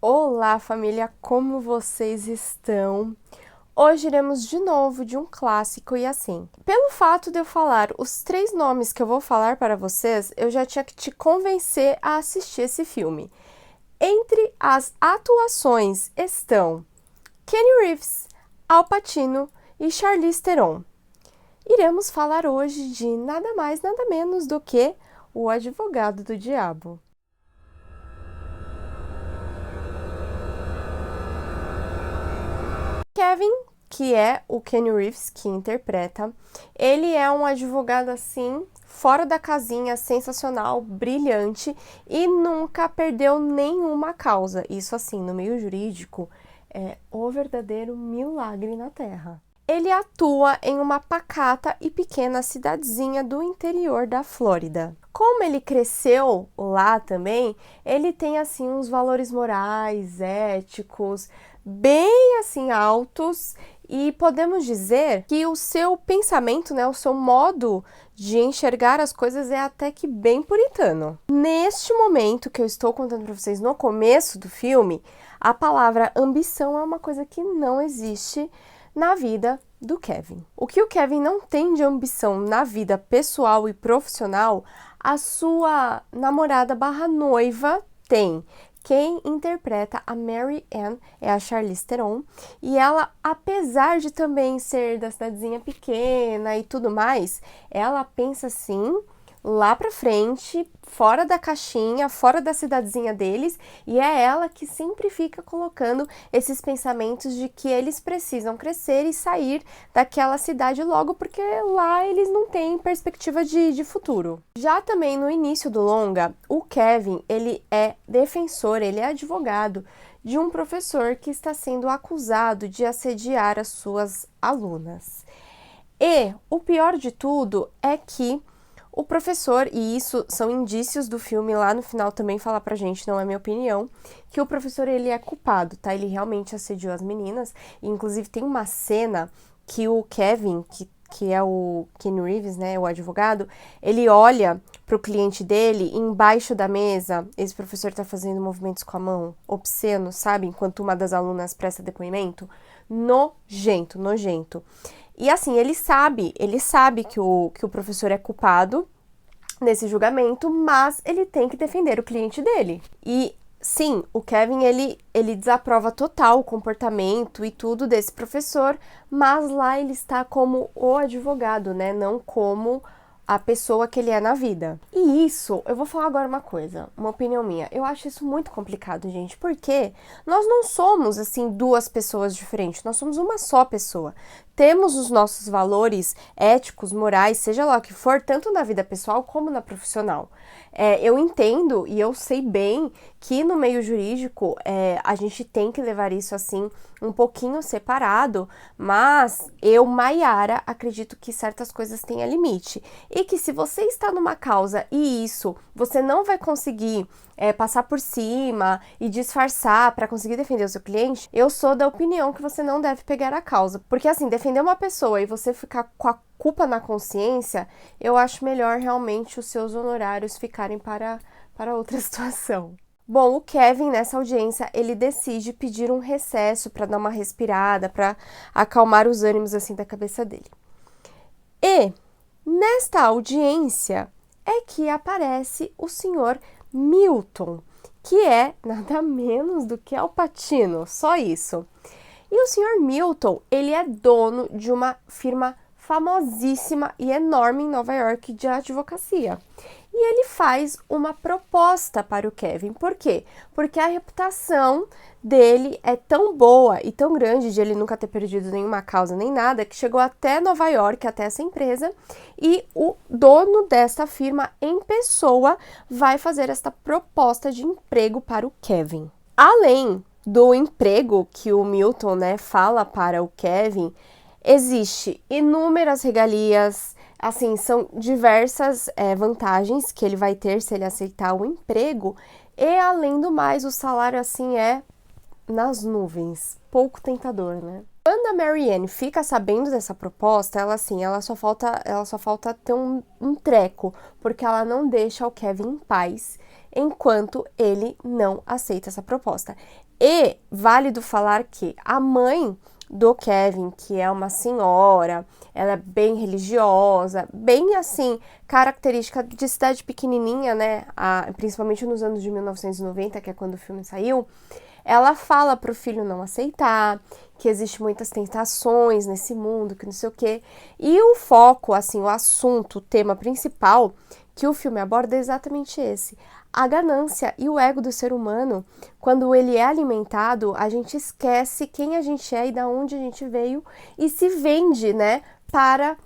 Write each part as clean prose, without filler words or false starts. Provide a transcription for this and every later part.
Olá, família, como vocês estão? Hoje iremos de novo de um clássico e assim. Pelo fato de eu falar os 3 nomes que eu vou falar para vocês, eu já tinha que te convencer a assistir esse filme. Entre as atuações estão Keanu Reeves, Al Pacino e Charlize Theron. Iremos falar hoje de nada mais, nada menos do que O Advogado do Diabo. Kevin, que é o Keanu Reeves que interpreta, ele é um advogado assim, fora da casinha, sensacional, brilhante e nunca perdeu nenhuma causa. Isso assim, no meio jurídico, é o verdadeiro milagre na Terra. Ele atua em uma pacata e pequena cidadezinha do interior da Flórida. Como ele cresceu lá também, ele tem assim uns valores morais, éticos, bem assim altos e podemos dizer que o seu pensamento, né, o seu modo de enxergar as coisas é até que bem puritano. Neste momento que eu estou contando para vocês no começo do filme, a palavra ambição é uma coisa que não existe na vida do Kevin. O que o Kevin não tem de ambição na vida pessoal e profissional, a sua namorada barra noiva tem. Quem interpreta a Mary Ann é a Charlize Theron, e ela, apesar de também ser da cidadezinha pequena e tudo mais, ela pensa assim, lá pra frente, fora da caixinha, fora da cidadezinha deles, e é ela que sempre fica colocando esses pensamentos de que eles precisam crescer e sair daquela cidade logo, porque lá eles não têm perspectiva de futuro. Já também no início do longa, o Kevin, ele é defensor, ele é advogado de um professor que está sendo acusado de assediar as suas alunas. E o pior de tudo é que o professor, e isso são indícios do filme, lá no final também fala pra gente, não é minha opinião, que o professor ele é culpado, tá? Ele realmente assediou as meninas, e inclusive tem uma cena que o Kevin, que é o Keanu Reeves, né, o advogado, ele olha pro cliente dele e embaixo da mesa, esse professor tá fazendo movimentos com a mão, obscenos, sabe? Enquanto uma das alunas presta depoimento. Nojento, nojento. E assim, ele sabe que o professor é culpado nesse julgamento, mas ele tem que defender o cliente dele. E sim, o Kevin, ele desaprova total o comportamento e tudo desse professor, mas lá ele está como o advogado, né? Não como a pessoa que ele é na vida. E isso, eu vou falar agora uma coisa, uma opinião minha. Eu acho isso muito complicado, gente, porque nós não somos, assim, duas pessoas diferentes, nós somos uma só pessoa. Temos os nossos valores éticos, morais, seja lá o que for, tanto na vida pessoal como na profissional. Eu entendo e eu sei bem que no meio jurídico a gente tem que levar isso assim um pouquinho separado, mas eu, Maiara, acredito que certas coisas têm limite. E que se você está numa causa e isso você não vai conseguir passar por cima e disfarçar para conseguir defender o seu cliente, eu sou da opinião que você não deve pegar a causa. Porque assim, defender uma pessoa e você ficar com a culpa na consciência, eu acho melhor realmente os seus honorários ficarem para outra situação. Bom, o Kevin, nessa audiência, ele decide pedir um recesso para dar uma respirada, para acalmar os ânimos assim da cabeça dele. E nesta audiência é que aparece o senhor Milton, que é nada menos do que Al Pacino, só isso. E o senhor Milton, ele é dono de uma firma famosíssima e enorme em Nova York de advocacia. E ele faz uma proposta para o Kevin. Por quê? Porque a reputação dele é tão boa e tão grande de ele nunca ter perdido nenhuma causa nem nada, que chegou até Nova York, até essa empresa, e o dono desta firma em pessoa vai fazer esta proposta de emprego para o Kevin. Além do emprego que o Milton, né, fala para o Kevin, existe inúmeras regalias, assim, são diversas vantagens que ele vai ter se ele aceitar o emprego, e além do mais, o salário, assim, é nas nuvens, pouco tentador, né? Quando a Mary Ann fica sabendo dessa proposta, ela só falta ter um treco, porque ela não deixa o Kevin em paz enquanto ele não aceita essa proposta. E válido falar que a mãe do Kevin, que é uma senhora, ela é bem religiosa, bem assim, característica de cidade pequenininha, né? Principalmente nos anos de 1990, que é quando o filme saiu, ela fala pro filho não aceitar, que existe muitas tentações nesse mundo, que não sei o quê. E o foco, assim, o assunto, o tema principal que o filme aborda é exatamente esse. A ganância e o ego do ser humano, quando ele é alimentado, a gente esquece quem a gente é e da onde a gente veio e se vende, né, para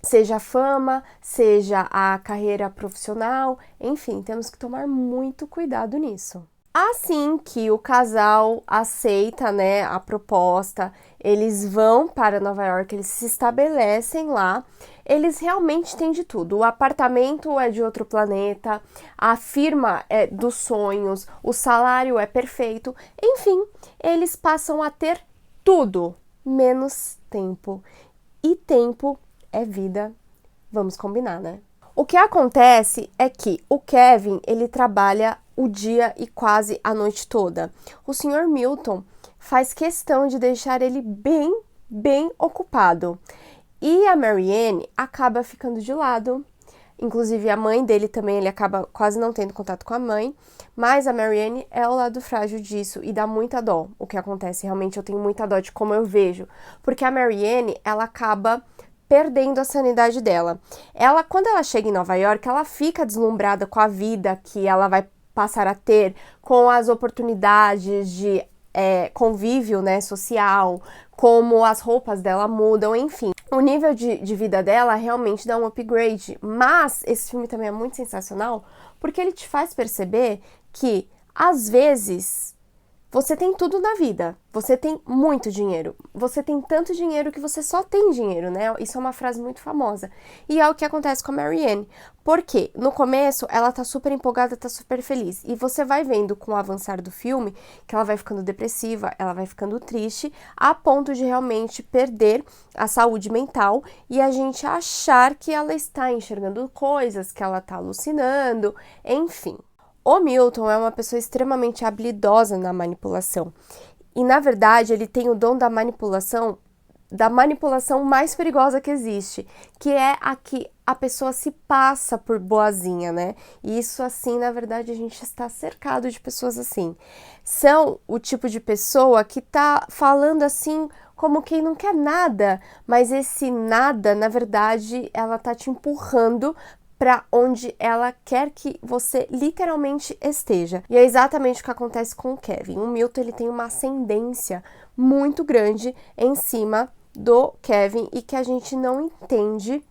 seja a fama, seja a carreira profissional, enfim, temos que tomar muito cuidado nisso. Assim que o casal aceita, né, a proposta, eles vão para Nova York, eles se estabelecem lá, eles realmente têm de tudo. O apartamento é de outro planeta, a firma é dos sonhos, o salário é perfeito, enfim, eles passam a ter tudo, menos tempo. E tempo é vida, vamos combinar, né? O que acontece é que o Kevin, ele trabalha o dia e quase a noite toda. O Sr. Milton faz questão de deixar ele bem ocupado. E a Marianne acaba ficando de lado. Inclusive a mãe dele também, ele acaba quase não tendo contato com a mãe. Mas a Marianne é o lado frágil disso e dá muita dó o que acontece. Realmente eu tenho muita dó de como eu vejo. Porque a Marianne, ela acaba perdendo a sanidade dela. Ela, quando ela chega em Nova York, ela fica deslumbrada com a vida que ela vai passar a ter, com as oportunidades de convívio, né, social, como as roupas dela mudam, enfim. O nível de vida dela realmente dá um upgrade, mas esse filme também é muito sensacional, porque ele te faz perceber que, às vezes, você tem tudo na vida, você tem muito dinheiro, você tem tanto dinheiro que você só tem dinheiro, né? Isso é uma frase muito famosa. E é o que acontece com a Marianne. Porque no começo ela tá super empolgada, tá super feliz. E você vai vendo com o avançar do filme que ela vai ficando depressiva, ela vai ficando triste, a ponto de realmente perder a saúde mental e a gente achar que ela está enxergando coisas, que ela tá alucinando, enfim. O Milton é uma pessoa extremamente habilidosa na manipulação. E, na verdade, ele tem o dom da manipulação mais perigosa que existe, que é a que a pessoa se passa por boazinha, né? E isso, assim, na verdade, a gente está cercado de pessoas assim. São o tipo de pessoa que tá falando assim como quem não quer nada, mas esse nada, na verdade, ela tá te empurrando para onde ela quer que você literalmente esteja. E é exatamente o que acontece com o Kevin. O Milton, ele tem uma ascendência muito grande em cima do Kevin e que a gente não entende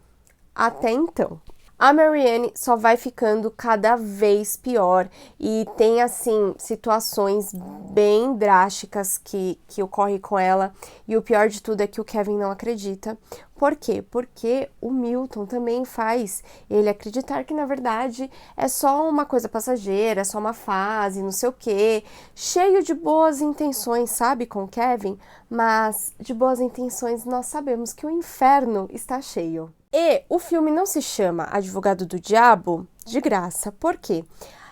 até então. A Marianne só vai ficando cada vez pior e tem, assim, situações bem drásticas que ocorrem com ela. E o pior de tudo é que o Kevin não acredita. Por quê? Porque o Milton também faz ele acreditar que, na verdade, é só uma coisa passageira, é só uma fase, não sei o quê. Cheio de boas intenções, sabe, com o Kevin? Mas de boas intenções nós sabemos que o inferno está cheio. E o filme não se chama Advogado do Diabo de graça. Por quê?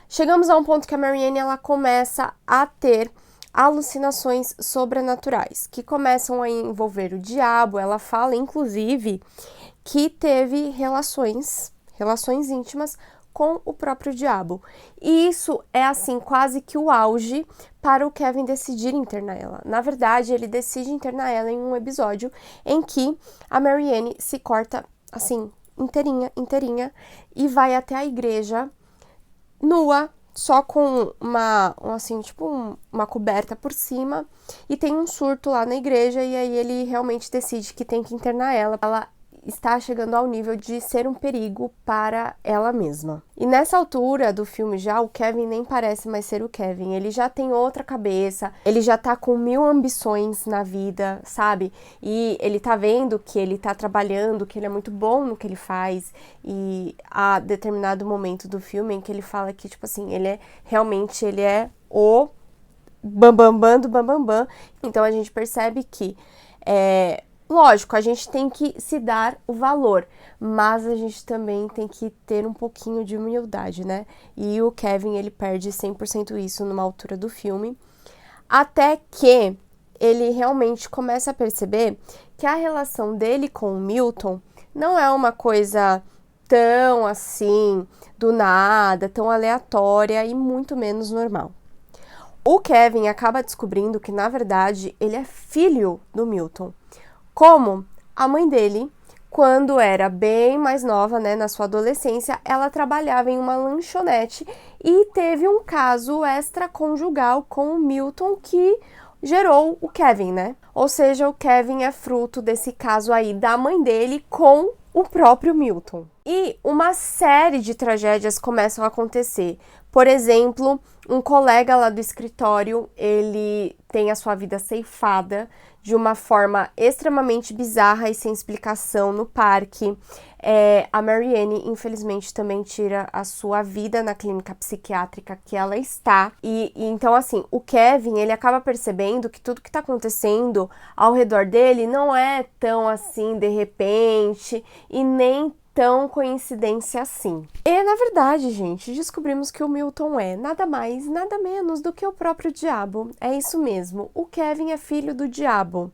Chegamos a um ponto que a Marianne, ela começa a ter alucinações sobrenaturais, que começam a envolver o diabo. Ela fala, inclusive, que teve relações íntimas com o próprio diabo. E isso é, assim, quase que o auge para o Kevin decidir internar ela. Na verdade, ele decide internar ela em um episódio em que a Marianne se corta assim, inteirinha, e vai até a igreja nua, só com uma coberta por cima, e tem um surto lá na igreja, e aí ele realmente decide que tem que internar ela. Ela está chegando ao nível de ser um perigo para ela mesma. E nessa altura do filme já, o Kevin nem parece mais ser o Kevin. Ele já tem outra cabeça, ele já tá com 1000 ambições na vida, sabe? E ele tá vendo que ele tá trabalhando, que ele é muito bom no que ele faz. E há determinado momento do filme em que ele fala que, tipo assim, ele é o bambambam do bambambam. Então a gente percebe que lógico, a gente tem que se dar o valor, mas a gente também tem que ter um pouquinho de humildade, né? E o Kevin, ele perde 100% isso numa altura do filme. Até que ele realmente começa a perceber que a relação dele com o Milton não é uma coisa tão assim, do nada, tão aleatória e muito menos normal. O Kevin acaba descobrindo que, na verdade, ele é filho do Milton. Como a mãe dele, quando era bem mais nova, né, na sua adolescência, ela trabalhava em uma lanchonete e teve um caso extraconjugal com o Milton que gerou o Kevin, né? Ou seja, o Kevin é fruto desse caso aí da mãe dele com o próprio Milton. E uma série de tragédias começam a acontecer. Por exemplo, um colega lá do escritório, ele tem a sua vida ceifada de uma forma extremamente bizarra e sem explicação no parque. A Marianne, infelizmente, também tira a sua vida na clínica psiquiátrica que ela está. E então, assim, o Kevin, ele acaba percebendo que tudo que tá acontecendo ao redor dele não é tão assim, de repente, e nem tão coincidência assim. E, na verdade, gente, descobrimos que o Milton é nada mais, nada menos do que o próprio diabo. É isso mesmo, o Kevin é filho do diabo.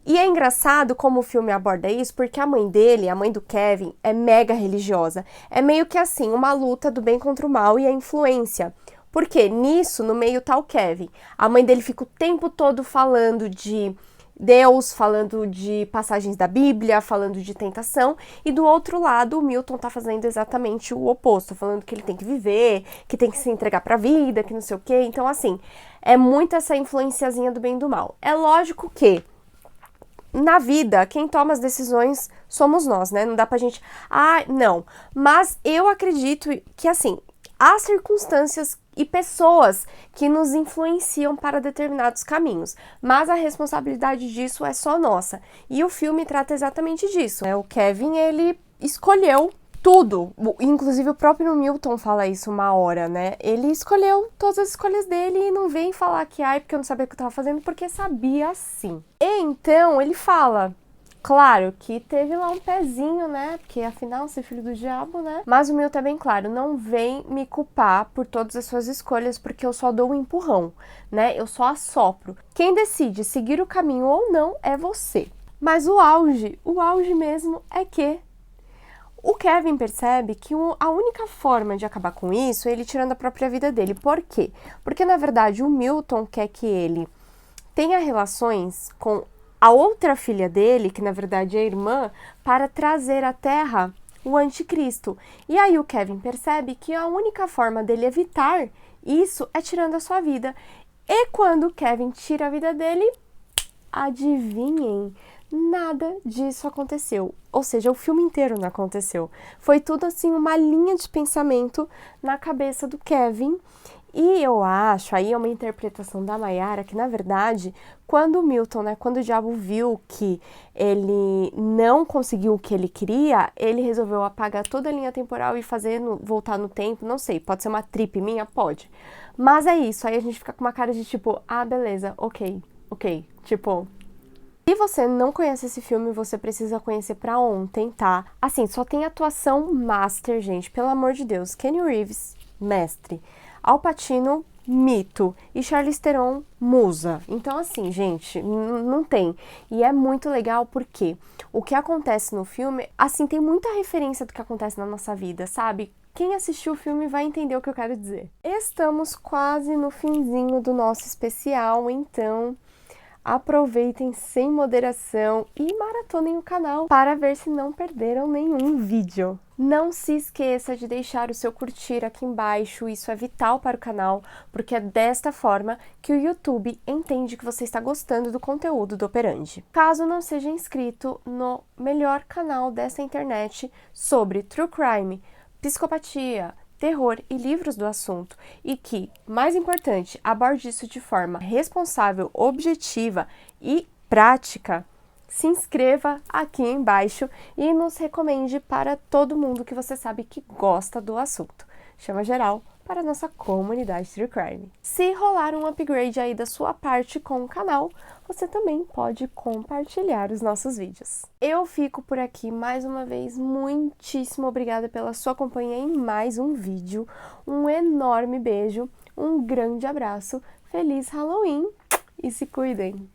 E é engraçado como o filme aborda isso, porque a mãe dele, a mãe do Kevin, é mega religiosa. É meio que assim, uma luta do bem contra o mal e a influência. Porque nisso, no meio tá o Kevin. A mãe dele fica o tempo todo falando de Deus, falando de passagens da Bíblia, falando de tentação, e do outro lado o Milton tá fazendo exatamente o oposto, falando que ele tem que viver, que tem que se entregar pra vida, que não sei o quê. Então, assim, é muito essa influenciazinha do bem e do mal. É lógico que na vida, quem toma as decisões somos nós, né? Não dá pra gente... não. Mas eu acredito que, assim, há circunstâncias e pessoas que nos influenciam para determinados caminhos, mas a responsabilidade disso é só nossa. E o filme trata exatamente disso. O Kevin, ele escolheu tudo. Inclusive o próprio Milton fala isso uma hora, né? Ele escolheu todas as escolhas dele e não vem falar que, porque eu não sabia o que eu tava fazendo, porque sabia sim. E então ele fala... Claro que teve lá um pezinho, né? Porque afinal, ser filho do diabo, né? Mas o Milton é bem claro, não vem me culpar por todas as suas escolhas, porque eu só dou um empurrão, né? Eu só assopro. Quem decide seguir o caminho ou não é você. Mas o auge mesmo é que o Kevin percebe que a única forma de acabar com isso é ele tirando a própria vida dele. Por quê? Porque, na verdade, o Milton quer que ele tenha relações com a outra filha dele, que na verdade é a irmã, para trazer à Terra o anticristo. E aí o Kevin percebe que a única forma dele evitar isso é tirando a sua vida. E quando o Kevin tira a vida dele, adivinhem, nada disso aconteceu. Ou seja, o filme inteiro não aconteceu. Foi tudo assim uma linha de pensamento na cabeça do Kevin. E eu acho, aí é uma interpretação da Mayara, que na verdade, quando o Milton, né, quando o diabo viu que ele não conseguiu o que ele queria, ele resolveu apagar toda a linha temporal e voltar no tempo, não sei, pode ser uma trip minha? Pode. Mas é isso, aí a gente fica com uma cara de tipo, beleza, ok, tipo... Se você não conhece esse filme, você precisa conhecer pra ontem, tá? Assim, só tem atuação master, gente, pelo amor de Deus. Keanu Reeves, mestre. Al Pacino, mito. E Charlize Theron, musa. Então, assim, gente, não tem. E é muito legal porque o que acontece no filme, assim, tem muita referência do que acontece na nossa vida, sabe? Quem assistiu o filme vai entender o que eu quero dizer. Estamos quase no finzinho do nosso especial, então... aproveitem sem moderação e maratonem o canal para ver se não perderam nenhum vídeo. Não se esqueça de deixar o seu curtir aqui embaixo, isso é vital para o canal, porque é desta forma que o YouTube entende que você está gostando do conteúdo do Operandi. Caso não seja inscrito no melhor canal dessa internet sobre True Crime, psicopatia, terror e livros do assunto, e que, mais importante, aborde isso de forma responsável, objetiva e prática, se inscreva aqui embaixo e nos recomende para todo mundo que você sabe que gosta do assunto. Chama geral para a nossa comunidade True Crime. Se rolar um upgrade aí da sua parte com o canal, você também pode compartilhar os nossos vídeos. Eu fico por aqui mais uma vez, muitíssimo obrigada pela sua companhia em mais um vídeo. Um enorme beijo, um grande abraço, feliz Halloween! e se cuidem.